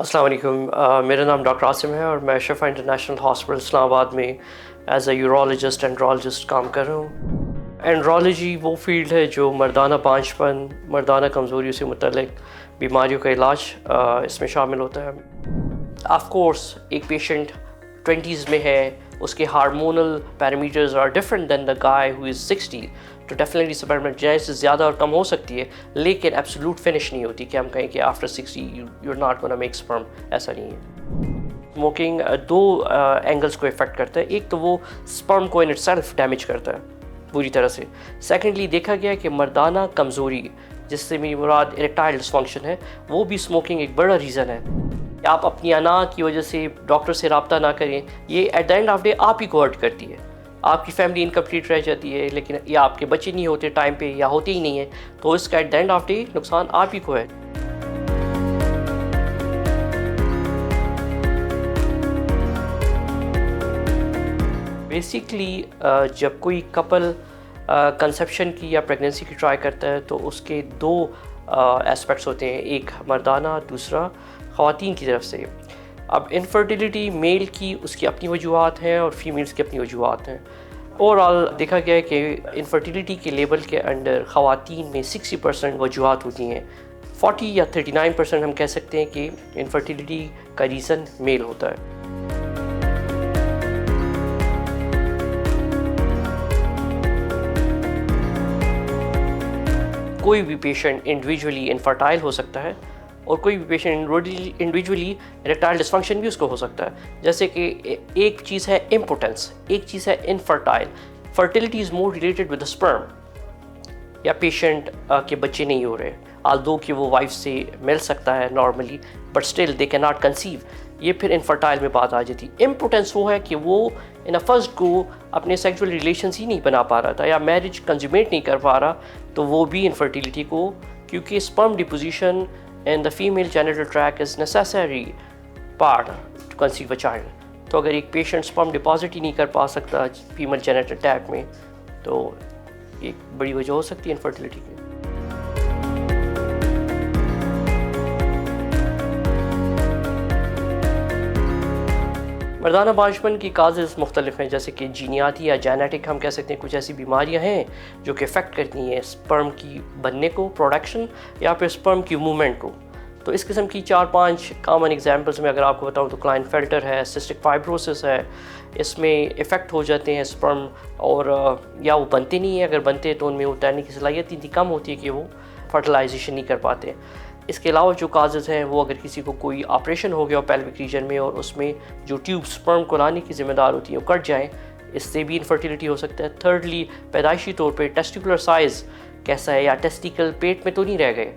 अस्सलाम वालेकुम। मेरा नाम डॉक्टर आसिम है और मैं शिफा इंटरनेशनल हॉस्पिटल इस्लामाबाद में एज अ यूरोलॉजिस्ट एंड्रोलॉजिस्ट काम कर रहा हूँ। एंड्रोलॉजी वो फील्ड है जो मर्दाना पांचपन, मर्दाना कमज़ोरी से मुतल्लिक बीमारियों का इलाज इसमें शामिल होता है। ऑफ कोर्स एक पेशेंट 20s में है, उसके hormonal parameters are different than the guy who is 60, तो डेफिनेटली स्पर्मेटोजेनेसिस ज़्यादा और कम हो सकती है, लेकिन एब्सोल्यूट फिनिश नहीं होती कि हम कहें कि after 60 you are not gonna make sperm. ऐसा नहीं है। स्मोकिंग दो एंगल्स को इफेक्ट करता है। एक तो वो स्पर्म को इन इटसेल्फ डैमेज करता है पूरी तरह से। सेकेंडली देखा गया कि मर्दाना कमज़ोरी, जिससे मेरी मुराद इरेक्टाइल डिसफंक्शन है, वो भी स्मोकिंग एक बड़ा रीज़न है। आप अपनी अना की वजह से डॉक्टर से रब्ता ना करें, ये at the end of day आप ही को हर्ट करती है। आपकी फैमिली इनकम्प्लीट रह जाती है, लेकिन या आपके बच्चे नहीं होते टाइम पे या होते ही नहीं है, तो इसका at the end of day नुकसान आप ही को है। बेसिकली जब कोई कपल कंसेप्शन की या प्रेगनेंसी की ट्राई करता है तो उसके दो एस्पेक्ट्स होते हैं, एक मर्दाना, दूसरा ख़वातीन की तरफ से। अब इनफर्टिलिटी मेल की उसकी अपनी वजूहात हैं और फीमेल्स की अपनी वजूहात हैं। ओवरऑल देखा गया है कि इनफर्टिलिटी के लेबल के अंडर ख़वातीन में 60% वजूहात होती हैं। 40 या 39% हम कह सकते हैं कि इनफर्टिलिटी का रीज़न मेल होता है। कोई भी पेशेंट इंडिविजुअली इनफर्टाइल हो सकता है और कोई भी पेशेंट इंडिविजुअली इरेक्टाइल डिसफंक्शन भी उसको हो सकता है। जैसे कि एक चीज़ है इम्पोटेंस, एक चीज़ है infertile. Fertility is more related with the sperm, या पेशेंट के बच्चे नहीं हो रहे, आल्दो कि वो वाइफ से मिल सकता है normally, but still they can not conceive. ये फिर इनफर्टाइल में बात आ जाती। इम्पोटेंस वो है कि वो इन अ फर्स्ट को अपने सेक्सुअल रिलेशंस ही नहीं बना पा रहा था या मैरिज कंज्यूमेट नहीं कर पा रहा, तो वो भी इनफर्टिलिटी को, क्योंकि sperm deposition and the female genital tract is necessary part to conceive a child. तो अगर एक पेशेंट स्पर्म डिपॉजिट ही नहीं कर पा सकता फीमेल जेनिटल ट्रैक्ट में, तो एक बड़ी वजह हो सकती है इनफर्टिलिटी की। मर्दाना पांचपन की काजेज़ मुख्तलिफ हैं, जैसे कि जीनियाती या जेनेटिक हम कह सकते हैं। कुछ ऐसी बीमारियां हैं जो कि इफ़ेक्ट करती हैं स्पर्म की बनने को, प्रोडक्शन, या फिर स्पर्म की मूवमेंट को। तो इस किस्म की 4-5 कॉमन एग्जांपल्स में अगर आपको बताऊं तो क्लाइनफेल्टर है, सिस्टिक फाइब्रोसिस है। इसमें इफ़ेक्ट हो जाते हैं स्पर्म, और या वो बनते नहीं हैं, अगर बनते तो उनमें वो तैरने की सलाहियत इतनी कम होती है कि वो फर्टिलाइजेशन नहीं कर पाते। इसके अलावा जो काजेज़ हैं वो, अगर किसी को कोई ऑपरेशन हो गया हो पेल्विक रीजन में और उसमें जो ट्यूब स्पर्म को लाने की ज़िम्मेदार होती है वो कट जाएँ, इससे भी इनफर्टिलिटी हो सकता है। थर्डली, पैदाइशी तौर पे टेस्टिकुलर साइज़ कैसा है, या टेस्टिकल पेट में तो नहीं रह गए,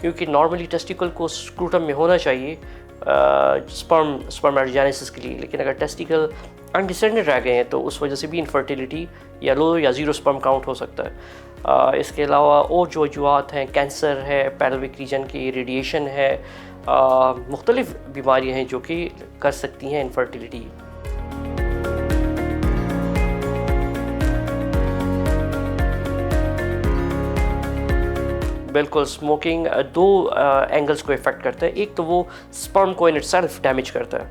क्योंकि नॉर्मली टेस्टिकल को स्क्रूटम में होना चाहिए स्पर्मेटोजेनेसिस के लिए, लेकिन अगर टेस्टिकल अनडिसेंडेड रह गए हैं तो उस वजह से भी इनफर्टिलिटी या लो या ज़ीरो स्पर्म काउंट हो सकता है। इसके अलावा और जो वजूहात हैं, कैंसर है पेल्विक रीजन की, रेडिएशन है, मुख्तलिफ बीमारियां हैं जो कि कर सकती हैं इनफर्टिलिटी। बिल्कुल, स्मोकिंग दो एंगल्स को इफ़ेक्ट करता है। एक तो वो स्पर्म को इन इटसेल्फ डैमेज करता है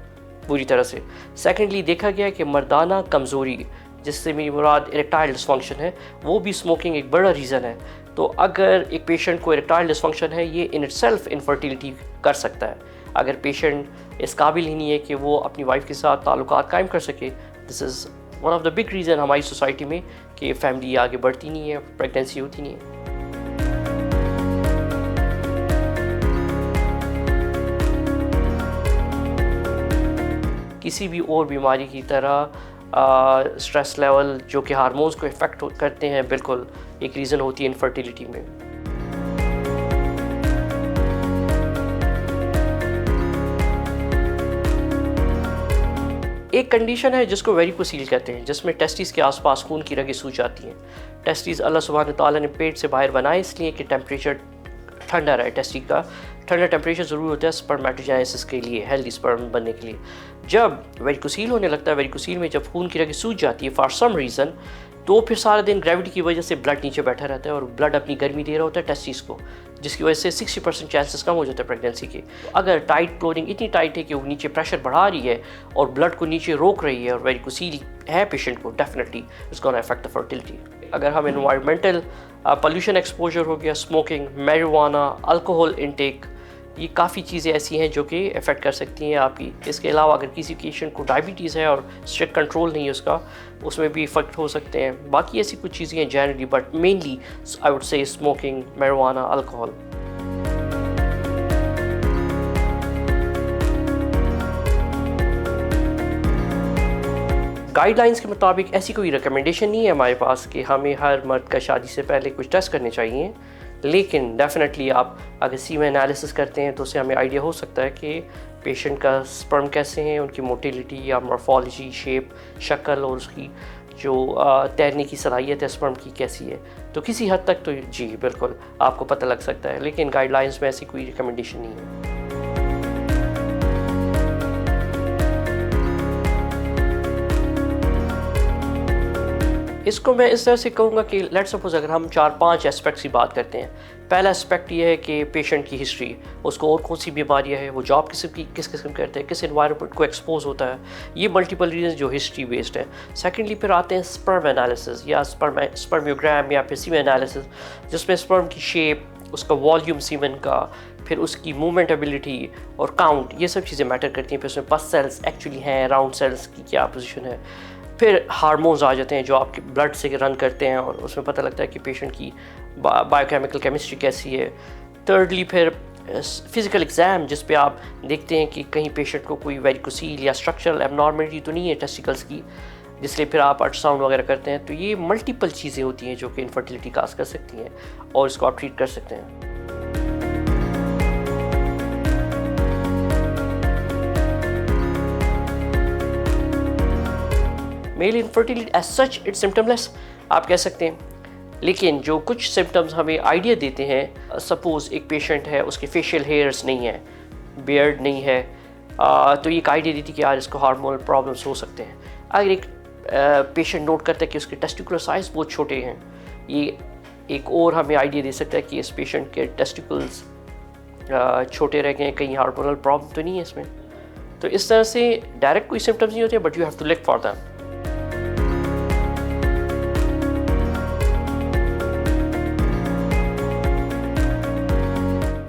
पूरी तरह से। सेकेंडली देखा गया कि मर्दाना कमज़ोरी, जिससे मेरी मुराद इरेक्टाइल डिसफंक्शन है, वो भी स्मोकिंग एक बड़ा रीज़न है। तो अगर एक पेशेंट को इरेक्टाइल डिसफंक्शन है, ये इन इटसेल्फ इनफर्टिलिटी कर सकता है। अगर पेशेंट इस काबिल ही नहीं है कि वो अपनी वाइफ के साथ ताल्लुकात कायम कर सके, this is one of the big reason हमारी सोसाइटी में कि फैमिली आगे बढ़ती नहीं है, प्रेगनेंसी होती नहीं है। किसी भी और बीमारी की तरह स्ट्रेस लेवल जो कि हार्मोन्स को इफ़ेक्ट करते हैं, बिल्कुल एक रीज़न होती है इनफर्टिलिटी में। एक कंडीशन है जिसको वेरिकोसील कहते हैं, जिसमें टेस्टिस के आसपास खून की रगें सूज जाती हैं। टेस्टिस अल्लाह सुब्हान तआला ने पेट से बाहर बनाए इसलिए कि टेम्परेचर ठंडा रहे। टेस्टिस का ठंडा टेम्परेचर ज़रूर होता है स्पर्मेटोजेनेसिस के लिए, हेल्दी स्पर्म बनने के लिए। जब वेरिकोसील होने लगता है, वेरिकोसील में जब खून की रगें सूज जाती है फॉर सम रीज़न, तो फिर सारा दिन ग्रेविटी की वजह से ब्लड नीचे बैठा रहता है और ब्लड अपनी गर्मी दे रहा होता है टेस्टिस को, जिसकी वजह से 60% चांसेस कम हो जाते हैं प्रेगनेंसी के। अगर टाइट क्लोथिंग इतनी टाइट है कि वो नीचे प्रेशर बढ़ा रही है और ब्लड को नीचे रोक रही है और वेरिकोसील है पेशेंट को, definitely it's gonna affect the fertility. अगर हम एनवायरमेंटल पोल्यूशन एक्सपोजर हो गया, स्मोकिंग, मैरिजुआना, अल्कोहल इनटेक, ये काफ़ी चीज़ें ऐसी हैं जो कि अफेक्ट कर सकती हैं आपकी। इसके अलावा अगर किसी पेशेंट को डायबिटीज़ है और स्ट्रिक्ट कंट्रोल नहीं है उसका, उसमें भी इफेक्ट हो सकते हैं। बाकी ऐसी कुछ चीज़ें हैं generally, but mainly I would say smoking, marijuana, alcohol. Guidelines के मुताबिक ऐसी कोई रिकमेंडेशन नहीं है हमारे पास कि हमें हर मर्द का शादी से पहले कुछ टेस्ट करने चाहिए, लेकिन डेफिनेटली आप अगर सीमेन एनालिसिस करते हैं तो उससे हमें आइडिया हो सकता है कि पेशेंट का स्पर्म कैसे हैं, उनकी मोटिलिटी या मॉर्फोलॉजी, शेप, शक्ल और उसकी जो तैरने की सलाहियत है स्पर्म की कैसी है। तो किसी हद तक तो जी बिल्कुल आपको पता लग सकता है, लेकिन गाइडलाइंस में ऐसी कोई रिकमेंडेशन नहीं है। इसको मैं इस तरह से कहूँगा कि लेट सपोज अगर हम 4-5 एस्पेक्ट्स की बात करते हैं। पहला एस्पेक्ट ये है कि पेशेंट की हिस्ट्री, उसको और कौन सी बीमारियाँ हैं, वो जॉब किस किस्म करते हैं, किस एनवायरनमेंट को एक्सपोज होता है, ये मल्टीपल रीजन जो हिस्ट्री बेस्ड है। सेकेंडली फिर आते हैं स्पर्म एनालिसिस या स्पर्मियोग्राम या फिर सीमेन एनालिसिस, जिसमें स्पर्म की शेप, उसका वॉल्यूम सीमेन का, फिर उसकी मूवमेंट एबिलिटी और काउंट, ये सब चीज़ें मैटर करती हैं। फिर उसमें पस सेल्स एक्चुअली हैं, राउंड सेल्स की क्या पोजीशन है। फिर हार्मोन्स आ जाते हैं जो आपके ब्लड से रन करते हैं और उसमें पता लगता है कि पेशेंट की बायोकेमिकल केमिस्ट्री कैसी है। थर्डली फिर फिज़िकल एग्ज़ाम, जिस पे आप देखते हैं कि कहीं पेशेंट को कोई वेरिकोसील या स्ट्रक्चरल एबनॉर्मलिटी तो नहीं है टेस्टिकल्स की, जिसलिए फिर आप अल्ट्रासाउंड वगैरह करते हैं। तो ये मल्टीपल चीज़ें होती हैं जो कि इनफर्टिलिटी काज कर सकती हैं और इसको आप ट्रीट कर सकते हैं। Male infertility as such it's symptomless आप कह सकते हैं, लेकिन जो कुछ सिम्टम्स हमें आइडिया देते हैं, सपोज एक पेशेंट है उसके फेशियल हेयर्स नहीं है, बियर्ड नहीं है, तो ये एक आइडिया देती कि यार इसको हार्मोनल प्रॉब्लम्स हो सकते हैं। अगर एक पेशेंट नोट करता है कि उसके टेस्टिकुलर साइज बहुत छोटे हैं, ये एक और हमें आइडिया दे सकता है कि इस पेशेंट के टेस्टिकल्स छोटे रह गए हैं, कहीं हार्मोनल प्रॉब्लम तो नहीं है इसमें। तो इस तरह से डायरेक्ट कोई सिम्टम्स नहीं होते, but you have to look for them.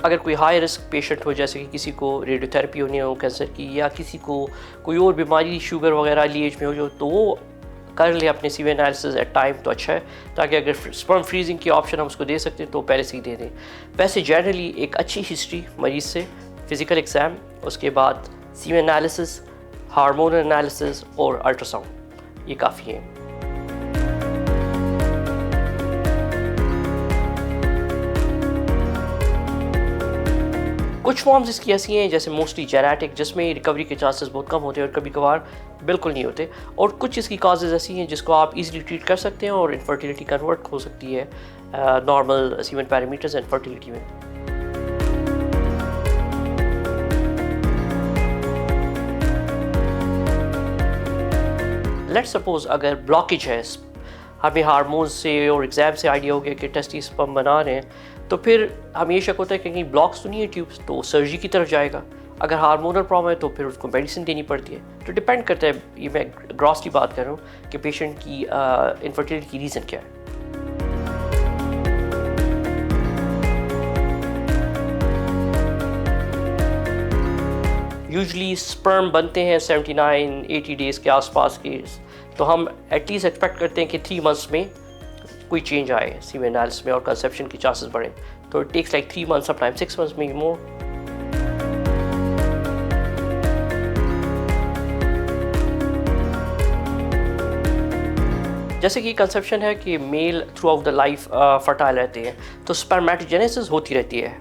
अगर कोई हाई रिस्क पेशेंट हो, जैसे कि किसी को रेडियोथेरेपी होनी हो कैंसर की, या किसी को कोई और बीमारी शुगर वगैरह अर्ली एज में हो जो, तो वो कर ले अपने सीमेन एनालिसिस एट टाइम तो अच्छा है, ताकि अगर स्पर्म फ्रीजिंग की ऑप्शन हम उसको दे सकते हैं तो पहले से ही दे दें। वैसे जनरली एक अच्छी हिस्ट्री मरीज़ से, फिज़िकल एग्ज़ाम, उसके बाद सीमेन एनालिसिस, हार्मोन एनालिसिस और अल्ट्रासाउंड, ये काफ़ी है। कुछ फॉर्म्स इसकी ऐसी हैं जैसे मोस्टली जेनेटिक, जिसमें रिकवरी के चांसेस बहुत कम होते हैं और कभी कभार बिल्कुल नहीं होते, और कुछ इसकी काजेज़ ऐसी हैं जिसको आप इजीली ट्रीट कर सकते हैं और इनफर्टिलिटी कन्वर्ट हो सकती है normal semen parameters and fertility में। लेट्स सपोज अगर ब्लॉकेज है, हमें हार्मोन्स से और एग्ज़ाम से आइडिया हो गया कि टेस्टिस स्पर्म बना रहे हैं, तो फिर हमें ये शक होता है कि कहीं ब्लॉक्स तो नहीं है ट्यूब्स, तो सर्जरी की तरफ जाएगा। अगर हार्मोनल प्रॉब्लम है तो फिर उसको मेडिसिन देनी पड़ती है। तो डिपेंड करता है, ये मैं ग्रॉसली बात कर रहा हूँ कि पेशेंट की इनफर्टिलिटी की रीज़न क्या है। यूजली स्पर्म बनते हैं 79-80 डेज़ के आसपास के, तो हम एटलीस्ट एक्सपेक्ट करते हैं कि 3 मंथ्स में कोई चेंज आए सीमेन एनालिसिस में और कंसेप्शन की चांसेस बढ़े। तो it takes like 3 months, sometime 6 months में मोर। जैसे कि कंसेप्शन है कि male throughout the life fertile रहते हैं, तो स्पर्मेटोजेनेसिस होती रहती है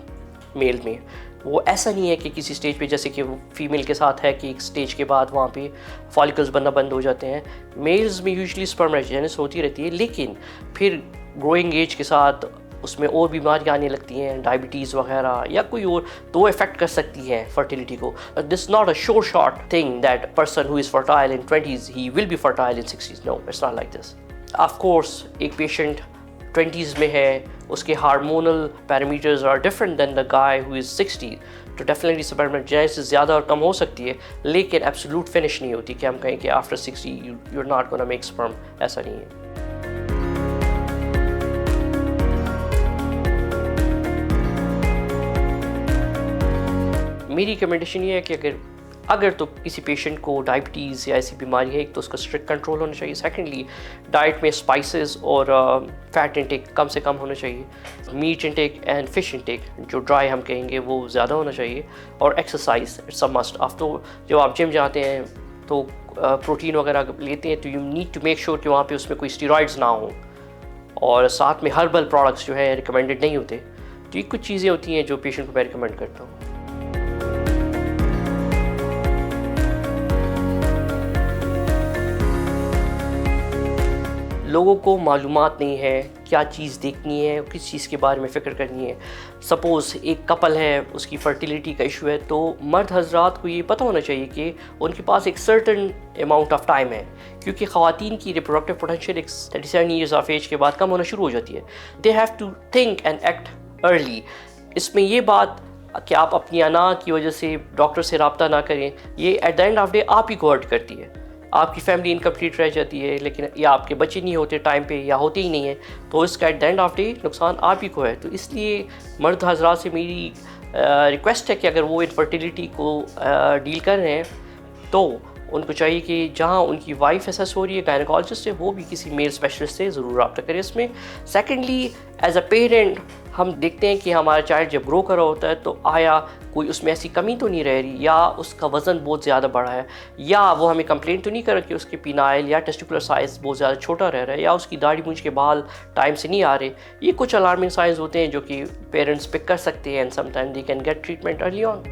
मेल में। वो ऐसा नहीं है कि किसी स्टेज पे जैसे कि फीमेल के साथ है कि एक स्टेज के बाद वहाँ पे फॉलिकल्स बनना बंद हो जाते हैं। मेल्स में यूजुअली स्पर्मेटोजेनेसिस होती रहती है, लेकिन फिर ग्रोइंग एज के साथ उसमें और बीमारियाँ आने लगती हैं, डायबिटीज़ वगैरह या कोई और, तो इफेक्ट कर सकती हैं फर्टिलिटी को। This not a short thing that person who is fertile in 20s he will be fertile in 60s। No, it's not like this. Of course एक पेशेंट 20s में है, उसके hormonal parameters are different than the guy who is 60, तो definitely spermatogenesis ज़्यादा और कम हो सकती है, लेकिन एब्सोल्यूट फिनिश नहीं होती कि हम कहें कि after 60 you are not gonna make sperm, ऐसा नहीं है। मेरी रिकमेंडेशन ये है कि अगर तो किसी पेशेंट को डायबिटीज़ या ऐसी बीमारी है, एक तो उसका स्ट्रिक्ट कंट्रोल होना चाहिए, सेकेंडली डाइट में स्पाइसेस और फैट इंटेक कम से कम होना चाहिए, meat intake and fish intake जो ड्राई हम कहेंगे वो ज़्यादा होना चाहिए, और एक्सरसाइज इट्स अ मस्ट। अब तो जब आप जिम जाते हैं तो प्रोटीन वगैरह लेते हैं तो you need to make sure कि वहाँ पे उसमें कोई स्टीरॉइड्स ना हो, और साथ में हर्बल प्रोडक्ट्स जो है रिकमेंडेड नहीं होते। तो ये कुछ चीज़ें होती हैं जो पेशेंट को मैं रिकमेंड करता हूँ। लोगों को मालूमात नहीं है क्या चीज़ देखनी है, किस चीज़ के बारे में फ़िक्र करनी है। सपोज़ एक कपल है, उसकी फर्टिलिटी का इशू है, तो मर्द हजरात को ये पता होना चाहिए कि उनके पास एक सर्टन अमाउंट ऑफ टाइम है, क्योंकि ख़वातीन की रिप्रोडक्टिव पोटेंशियल एक 37 ईयर्स ऑफ एज के बाद कम होना शुरू हो जाती है। They have to think and act early. इसमें ये बात कि आप अपनी अना की वजह से डॉक्टर से रब्ता ना करें, ये at the end of day आप ही को हर्ट करती है। आपकी फैमिली इनकम्प्लीट रह जाती है, लेकिन या आपके बच्चे नहीं होते टाइम पे या होते ही नहीं है, तो इसका at the end of day नुकसान आप ही को है। तो इसलिए मर्द हजरात से मेरी रिक्वेस्ट है कि अगर वो इनफर्टिलिटी को डील कर रहे हैं तो उनको चाहिए कि जहाँ उनकी वाइफ असेस हो रही है गायनेकोलॉजिस्ट से, वो भी किसी मेल स्पेशलिस्ट से ज़रूर रब्ता करें इसमें। सेकेंडली एज अ पेरेंट हम देखते हैं कि हमारा चाइल्ड जब ग्रो कर रहा होता है तो आया कोई उसमें ऐसी कमी तो नहीं रह रही, या उसका वज़न बहुत ज़्यादा बढ़ा है, या वो हमें कंप्लेंट तो नहीं कर रहा कि उसके पिनाइल या टेस्टिकुलर साइज़ बहुत ज़्यादा छोटा रह रहा है, या उसकी दाढ़ी मूंछ के बाल टाइम से नहीं आ रहे। ये कुछ अलार्मिंग साइंस होते हैं जो कि पेरेंट्स पिक कर सकते हैं, and sometime they can get treatment early on.